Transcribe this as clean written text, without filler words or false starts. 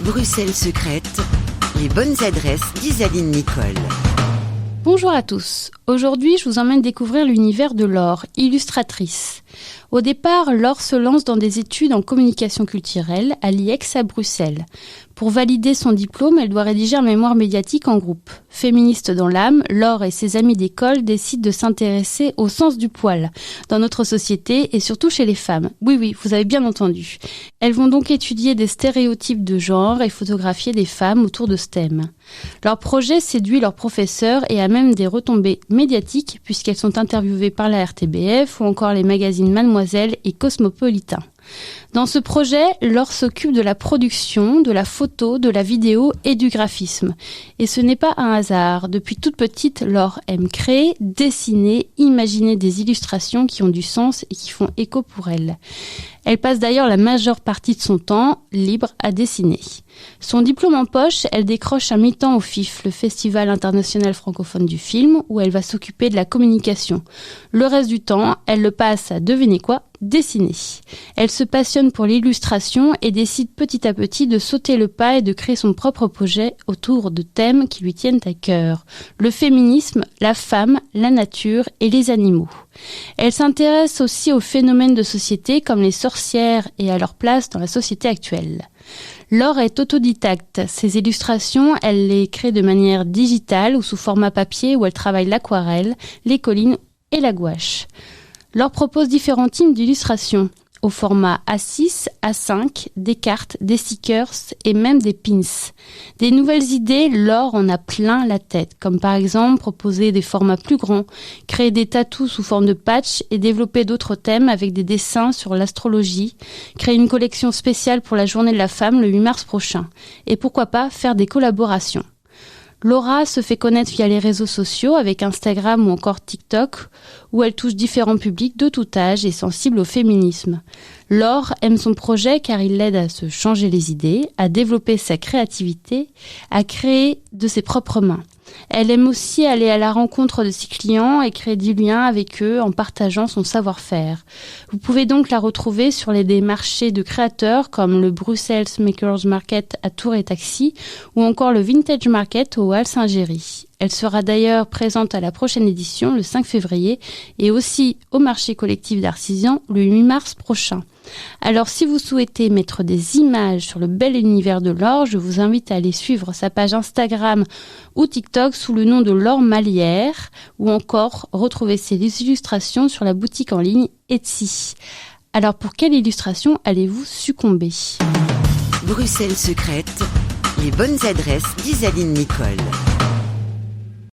Bruxelles secrète, les bonnes adresses d'Isaline Nicole. Bonjour à tous. Aujourd'hui, je vous emmène découvrir l'univers de Laure, illustratrice. Au départ, Laure se lance dans des études en communication culturelle à l'IEX à Bruxelles. Pour valider son diplôme, elle doit rédiger un mémoire médiatique en groupe. Féministe dans l'âme, Laure et ses amis d'école décident de s'intéresser au sens du poil dans notre société et surtout chez les femmes. Oui, vous avez bien entendu. Elles vont donc étudier des stéréotypes de genre et photographier des femmes autour de ce thème. Leur projet séduit leurs professeurs et a même des retombées médiatiques puisqu'elles sont interviewées par la RTBF ou encore les magazines Mademoiselle et Cosmopolitain. Dans ce projet, Laure s'occupe de la production, de la photo, de la vidéo et du graphisme. Et ce n'est pas un hasard. Depuis toute petite, Laure aime créer, dessiner, imaginer des illustrations qui ont du sens et qui font écho pour elle. Elle passe d'ailleurs la majeure partie de son temps libre à dessiner. Son diplôme en poche, elle décroche un mi-temps au FIF, le Festival international francophone du film, où elle va s'occuper de la communication. Le reste du temps, elle le passe à, devinez quoi, dessiner. Elle se passionne pour l'illustration et décide petit à petit de sauter le pas et de créer son propre projet autour de thèmes qui lui tiennent à cœur. Le féminisme, la femme, la nature et les animaux. Elle s'intéresse aussi aux phénomènes de société comme les sorcières et à leur place dans la société actuelle. Laure est autodidacte. Ses illustrations, elle les crée de manière digitale ou sous format papier où elle travaille l'aquarelle, les collines et la gouache. Laure propose différents types d'illustrations au format A6, A5, des cartes, des stickers et même des pins. Des nouvelles idées, Laure en a plein la tête, comme par exemple proposer des formats plus grands, créer des tatous sous forme de patch et développer d'autres thèmes avec des dessins sur l'astrologie, créer une collection spéciale pour la Journée de la Femme le 8 mars prochain. Et pourquoi pas faire des collaborations. Laura se fait connaître via les réseaux sociaux avec Instagram ou encore TikTok, où elle touche différents publics de tout âge et sensibles au féminisme. Laure aime son projet car il l'aide à se changer les idées, à développer sa créativité, à créer de ses propres mains. Elle aime aussi aller à la rencontre de ses clients et créer du lien avec eux en partageant son savoir-faire. Vous pouvez donc la retrouver sur des marchés de créateurs comme le Brussels Makers Market à Tours et Taxi ou encore le Vintage Market au Hall Saint-Géry. Elle sera d'ailleurs présente à la prochaine édition le 5 février et aussi au marché collectif d'Artisans le 8 mars prochain. Alors si vous souhaitez mettre des images sur le bel univers de Laure, je vous invite à aller suivre sa page Instagram ou TikTok sous le nom de Laure Malière ou encore retrouver ses illustrations sur la boutique en ligne Etsy. Alors pour quelle illustration allez-vous succomber ? Bruxelles secrète, les bonnes adresses d'Isaline Nicole.